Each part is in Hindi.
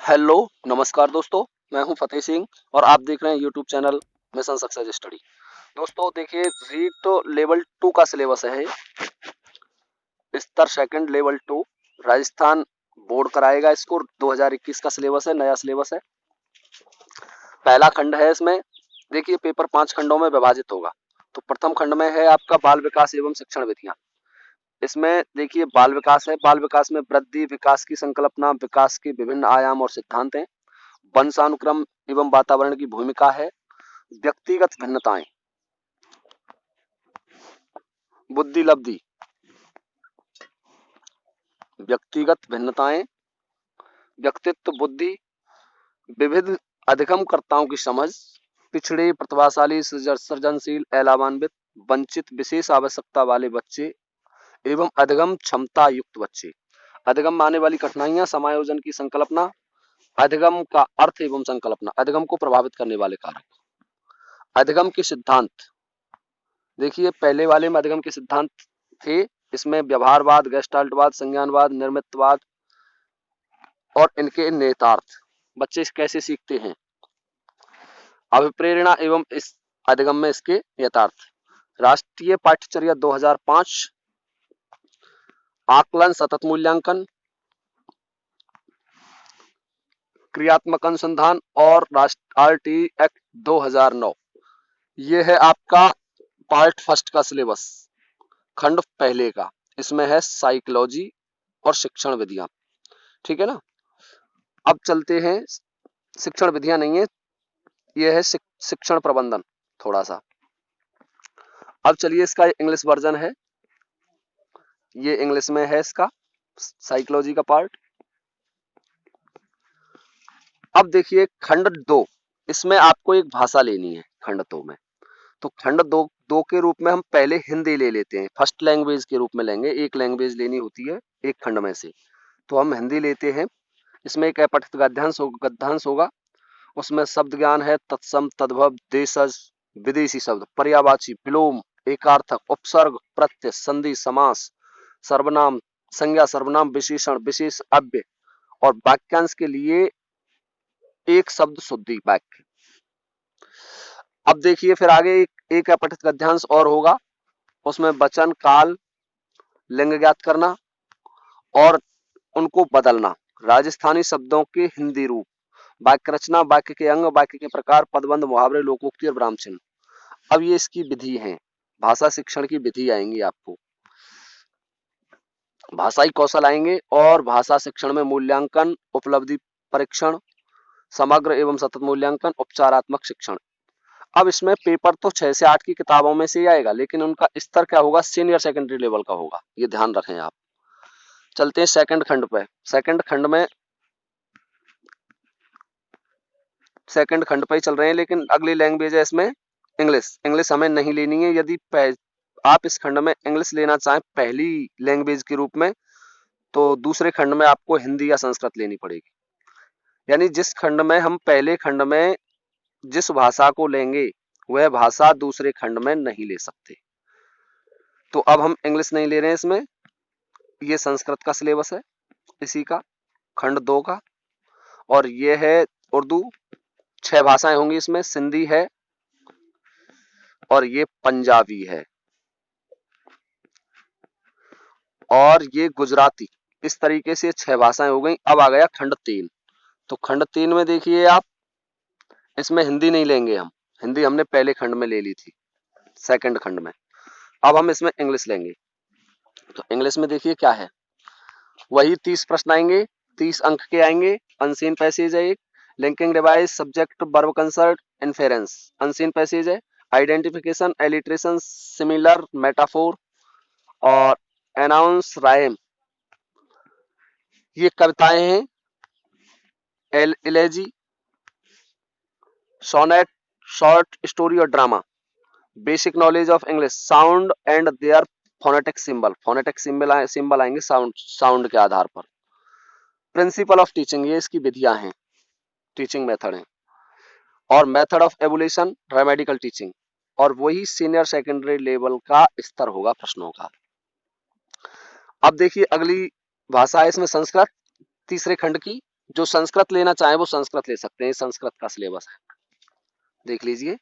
हेलो नमस्कार दोस्तों, मैं हूं फतेह सिंह और आप देख रहे हैं YouTube channel mission success study. दोस्तों देखिए, रीड तो लेवल 2 का सिलेबस है। स्तर सेकंड लेवल 2 राजस्थान बोर्ड कराएगा इसको। 2021 का सिलेबस है, नया सिलेबस है। पहला खंड है इसमें। देखिए पेपर 5 खंडों में विभाजित होगा। तो प्रथम खंड में है आपका बाल विकास एवं शिक्षण विधियां। इसमें देखिए बाल विकास है। बाल विकास में वृद्धि विकास की संकल्पना, विकास के विभिन्न आयाम और सिद्धांत हैं। वंशानुक्रम एवं वातावरण की भूमिका है। व्यक्तिगत भिन्नताएं, बुद्धि लब्धि, व्यक्तिगत भिन्नताएं, व्यक्तित्व, बुद्धि, विविध अधिगमकर्ताओं की समझ, पिछड़े, प्रतिभाशाली, सृजनशील, अलावान्वित, वंचित, विशेष आवश्यकता वाले बच्चे एवं अधिगम क्षमता युक्त बच्चे। अधिगम में आने वाली कठिनाइयां, समायोजन की संकल्पना, अधिगम का अर्थ एवं संकल्पना, अधिगम को प्रभावित करने वाले कारक, अधिगम के सिद्धांत। देखिए पहले वाले में अधिगम के सिद्धांत थे। इसमें व्यवहारवाद, गेस्टाल्टवाद, संज्ञानवाद, निर्मितवाद और इनके नेतार्थ, बच्चे कैसे सीखते हैं, अभिप्रेरणा एवं इस अधिगम में इसके यथार्थ। राष्ट्रीय पाठ्यचर्या 2005, आकलन, सतत मूल्यांकन, क्रियात्मक अनुसंधान और RT एक्ट 2009। ये है आपका पार्ट फर्स्ट का सिलेबस, खंड पहले का। इसमें है साइकोलॉजी और शिक्षण विधियां। ठीक है ना। अब चलते हैं, शिक्षण विधियां नहीं है, ये है शिक्षण प्रबंधन थोड़ा सा। अब चलिए इसका इंग्लिश वर्जन है, ये इंग्लिश में है इसका साइकोलॉजी का पार्ट। अब देखिए खंड 2, इसमें आपको एक भाषा लेनी है खंड 2 में। तो खंड दो के रूप में हम पहले हिंदी ले लेते हैं, फर्स्ट लैंग्वेज के रूप में लेंगे। एक लैंग्वेज लेनी होती है एक खंड में से, तो हम हिंदी लेते हैं। इसमें एक अपठित गद्यांश होगा। उसमें शब्द ज्ञान है, तत्सम, तद्भव, देशज, विदेशी शब्द, पर्यायवाची, विलोम, एकार्थक, उपसर्ग, प्रत्यय, संधि, समास, सर्वनाम, संज्ञा, सर्वनाम, विशेषण, विशेष अव्यय और वाक्यांश के लिए एक शब्द शुद्धि वाक्य। अब देखिए फिर आगे एक अपठित गद्यांश और होगा। उसमें वचन, काल, लिंग ज्ञात करना और उनको बदलना, राजस्थानी शब्दों के हिंदी रूप, वाक्य रचना, वाक्य के अंग, वाक्य के प्रकार, पदबंध, मुहावरे, लोकोक्ति और विराम चिन्ह। अब ये इसकी विधि है, भाषा शिक्षण की विधि आएंगी आपको, भाषाई कौशल आएंगे और भाषा शिक्षण में मूल्यांकन, उपलब्धि परीक्षण, समग्र एवं सतत मूल्यांकन, उपचारात्मक शिक्षण। अब इसमें पेपर तो 6 से 8 की किताबों में से ही आएगा, लेकिन उनका स्तर क्या होगा, सीनियर सेकेंडरी लेवल का होगा, ये ध्यान रखें आप। चलते हैं सेकंड खंड पे। सेकंड खंड पे ही चल रहे हैं, लेकिन अगली लैंग्वेज है इसमें इंग्लिश हमें नहीं लेनी है। यदि आप इस खंड में इंग्लिश लेना चाहें पहली लैंग्वेज के रूप में, तो दूसरे खंड में आपको हिंदी या संस्कृत लेनी पड़ेगी। यानी जिस खंड में हम पहले खंड में जिस भाषा को लेंगे वह भाषा दूसरे खंड में नहीं ले सकते। तो अब हम इंग्लिश नहीं ले रहे हैं इसमें, ये संस्कृत का सिलेबस है इसी का, खंड 2 का। और ये है उर्दू, 6 भाषाएं होंगी इसमें, सिंधी है और ये पंजाबी है और ये गुजराती। इस तरीके से 6 भाषाएं हो गई। अब आ गया खंड 3। तो खंड 3 में देखिए आप, इसमें हिंदी नहीं लेंगे हम, हिंदी हमने पहले खंड में ले ली थी, सेकंड खंड में। अब हम इसमें इंग्लिश लेंगे। तो इंग्लिश में देखिए क्या है, वही 30 प्रश्न आएंगे, 30 अंक के आएंगे। अनसीन पैसेज है एक, linking device, subject, verb concert, inference. Unseen passage है, आइडेंटिफिकेशन, एलिट्रेशन, सिमिलर, मेटाफोर और एनाउंस, राइम। ये कविताएं हैं, एलेजी, सोनेट, शॉर्ट स्टोरी और ड्रामा। Basic knowledge of English, sound and their phonetic symbol, symbol आएंगे साउंड के आधार पर। प्रिंसिपल ऑफ टीचिंग, ये इसकी विधियां हैं, टीचिंग मेथड है। और मेथड ऑफ एवोल्यूशन, रेमेडिकल टीचिंग। और वही सीनियर सेकेंडरी लेवल का स्तर होगा प्रश्नों का। अब देखिए अगली भाषा है इसमें संस्कृत, तीसरे खंड की। जो संस्कृत लेना चाहे वो संस्कृत ले सकते हैं, संस्कृत का सिलेबस है, देख लीजिए।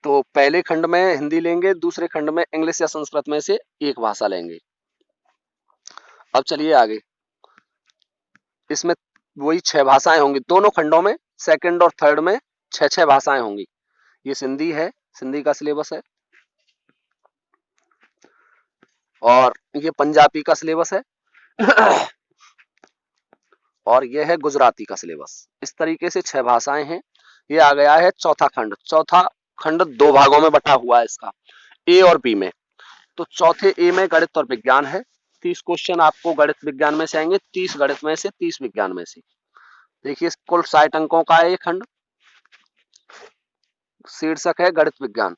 तो पहले खंड में हिंदी लेंगे, दूसरे खंड में इंग्लिश या संस्कृत में से एक भाषा लेंगे। अब चलिए आगे, इसमें वही 6 भाषाएं होंगी दोनों खंडों में, सेकंड और थर्ड में 6 भाषाएं होंगी। ये सिंधी है, सिंधी का सिलेबस है, और ये पंजाबी का सिलेबस है और ये है गुजराती का सिलेबस। इस तरीके से 6 भाषाएं हैं। ये आ गया है चौथा खंड। चौथा खंड 2 भागों में बटा हुआ है इसका, ए और बी में। तो चौथे ए में गणित और विज्ञान है। 30 क्वेश्चन आपको गणित विज्ञान में से आएंगे, 30 गणित में से, 30 विज्ञान में से। देखिए कुल 60 अंकों का है ये खंड, शीर्षक है गणित विज्ञान।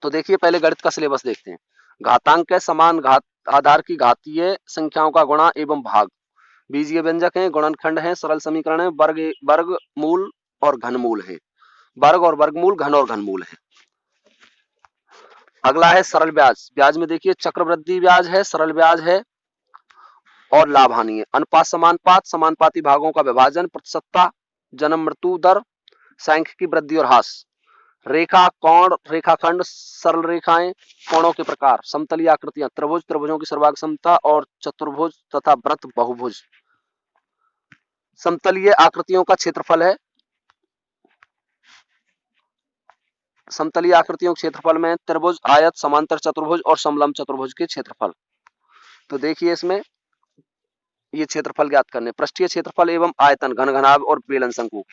तो देखिए पहले गणित का सिलेबस देखते हैं। घातांक है, समान घात आधार की घातीय संख्याओं का गुणा एवं भाग, बीजीय व्यंजक है, गुणनखंड है, सरल समीकरण है, वर्ग मूल और घनमूल है, वर्ग और वर्गमूल, घन और घनमूल है। अगला है सरल ब्याज। ब्याज में देखिए चक्रवृद्धि ब्याज है, सरल ब्याज है और लाभ हानि है। अनुपात समानुपात, समानुपाती भागों का विभाजन, प्रतिशतता, जन्म मृत्यु दर, सांख्यिकी वृद्धि और ह्रास, रेखा, कोण, रेखाखंड, सरल रेखाएं, कोणों के प्रकार, समतलीय आकृतियां, त्रिभुज, त्रिभुजों की सर्वांग समता और चतुर्भुज तथा वृत्त, बहुभुज। समतलीय आकृतियों का क्षेत्रफल है, समतलीय आकृतियों के क्षेत्रफल में त्रिभुज, आयत, समांतर चतुर्भुज और समलंब चतुर्भुज के क्षेत्रफल। तो देखिए इसमें ये क्षेत्रफल ज्ञात करने, पृष्ठीय क्षेत्रफल एवं आयतन, घन घनाभ और बेलन शंकु,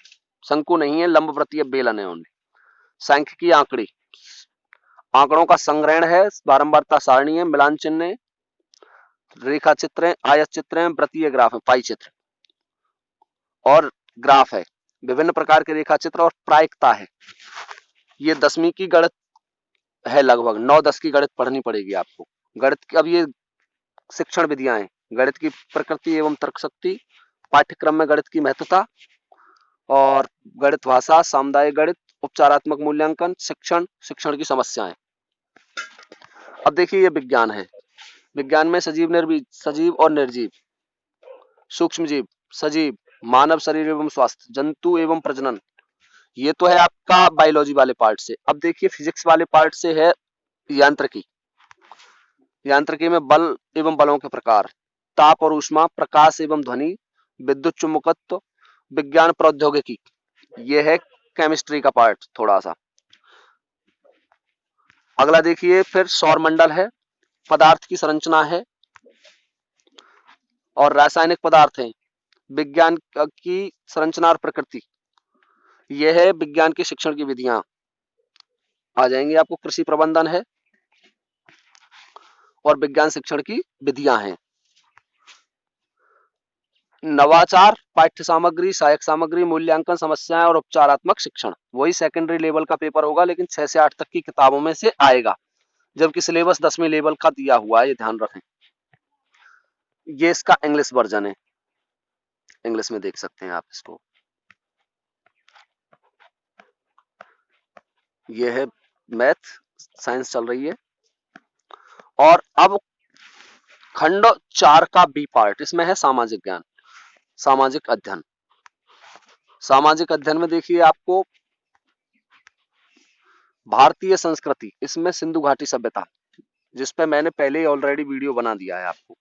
शंकु नहीं है, लंब वृत्तीय बेलन है ओनली। सांख्यिकी आंकड़ी, आंकड़ों का संग्रहण है, बारंबारता सारणी है, मिलान चिन्ह है, रेखा चित्र है, आयत चित्र है, वृत्तीय ग्राफ है, पाई चित्र और ग्राफ है, विभिन्न प्रकार के रेखा चित्र और प्रायिकता है। ये 10वीं की गणित है, लगभग 9-10 की गणित पढ़नी पड़ेगी आपको। गणित की अब ये शिक्षण विधियां हैं, गणित की प्रकृति एवं तर्क शक्ति, पाठ्यक्रम में गणित की महत्वता और गणित भाषा, सामुदायिक गणित, उपचारात्मक मूल्यांकन, शिक्षण, शिक्षण की समस्याएं। अब देखिए ये विज्ञान है। विज्ञान में सजीव, निर्जीव, सजीव और निर्जीव, सूक्ष्म जीव, सजीव, मानव शरीर एवं स्वास्थ्य, जंतु एवं प्रजनन। ये तो है आपका बायोलॉजी वाले पार्ट से। अब देखिए फिजिक्स वाले पार्ट से है यांत्रिकी। यांत्रिकी में बल एवं बलों के प्रकार, ताप और ऊष्मा, प्रकाश एवं ध्वनि, विद्युत चुम्बकत्व, विज्ञान प्रौद्योगिकी। ये है केमिस्ट्री का पार्ट थोड़ा सा। अगला देखिए फिर सौरमंडल है, पदार्थ की संरचना है और रासायनिक पदार्थ है, विज्ञान की संरचना और प्रकृति। यह है विज्ञान के शिक्षण की विधियां आ जाएंगी आपको। कृषि प्रबंधन है और विज्ञान शिक्षण की विधियां हैं। नवाचार, पाठ्य सामग्री, सहायक सामग्री, मूल्यांकन, समस्याएं और उपचारात्मक शिक्षण। वही सेकेंडरी लेवल का पेपर होगा, लेकिन 6 से 8 तक की किताबों में से आएगा, जबकि सिलेबस 10वीं लेवल का दिया हुआ है, ये ध्यान रखें। ये इसका इंग्लिश वर्जन है, इंग्लिश में देख सकते हैं आप इसको। ये है मैथ, साइंस चल रही है। और अब खंड 4 का बी पार्ट, इसमें है सामाजिक ज्ञान, सामाजिक अध्ययन। सामाजिक अध्ययन में देखिए आपको भारतीय संस्कृति, इसमें सिंधु घाटी सभ्यता, जिसपे मैंने पहले ही ऑलरेडी वीडियो बना दिया है आपको।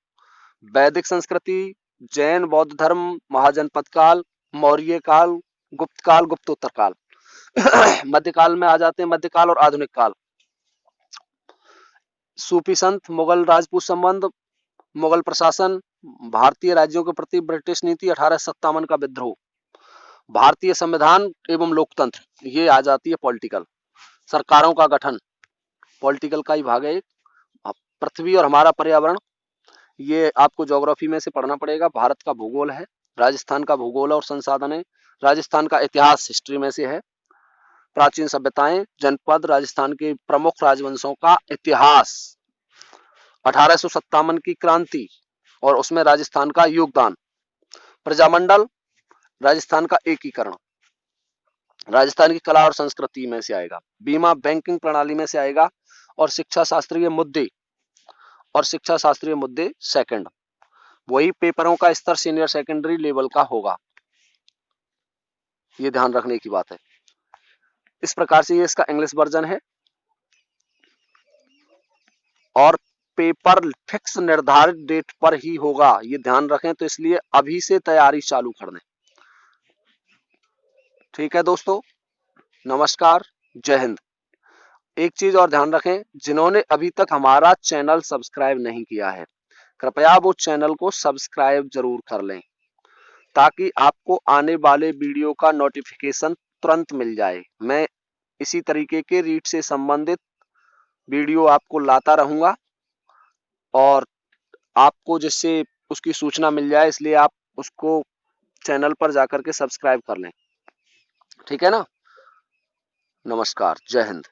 वैदिक संस्कृति, जैन बौद्ध धर्म, महाजनपद काल, मौर्य काल, गुप्त काल, गुप्तोत्तर काल मध्यकाल में आ जाते हैं, मध्यकाल और आधुनिक काल। सूफी संत, मुगल राजपूत संबंध, मुगल प्रशासन, भारतीय राज्यों के प्रति ब्रिटिश नीति, 1857 का विद्रोह, भारतीय संविधान एवं लोकतंत्र, ये आ जाती है पॉलिटिकल। सरकारों का गठन, पॉलिटिकल का ही भाग है एक। पृथ्वी और हमारा पर्यावरण, ये आपको ज्योग्राफी में से पढ़ना पड़ेगा। भारत का भूगोल है, राजस्थान का भूगोल और संसाधन है, राजस्थान का इतिहास हिस्ट्री में से है। प्राचीन सभ्यताएं, जनपद, राजस्थान के प्रमुख राजवंशों का इतिहास, 1857 की क्रांति और उसमें राजस्थान का योगदान, प्रजामंडल, राजस्थान का एकीकरण, राजस्थान की कला और संस्कृति में से आएगा, बीमा बैंकिंग प्रणाली में से आएगा, और शिक्षा शास्त्रीय मुद्दे, और शिक्षा शास्त्रीय मुद्दे सेकंड। वही पेपरों का स्तर सीनियर सेकेंडरी लेवल का होगा। ये ध्यान रखने की बात है। इस प्रकार से ये इसका इंग्लिश वर्जन है। और पेपर फिक्स निर्धारित डेट पर ही होगा, ये ध्यान रखें, तो इसलिए अभी से तैयारी चालू कर दें। ठीक है दोस्तों, नमस्कार, जय हिंद। एक चीज और ध्यान रखें, जिन्होंने अभी तक हमारा चैनल सब्सक्राइब नहीं किया है, कृपया वो चैनल को सब्सक्राइब जरूर कर लें, ताकि आपको आने वाले वीडियो का नोटिफिकेशन तुरंत मिल जाए। मैं इसी तरीके के रीट से संबंधित वीडियो आपको लाता रहूंगा, और आपको जिससे उसकी सूचना मिल जाए, इसलिए आप उसको चैनल पर जाकर के सब्सक्राइब कर लें। ठीक है ना? नमस्कार, जय हिंद।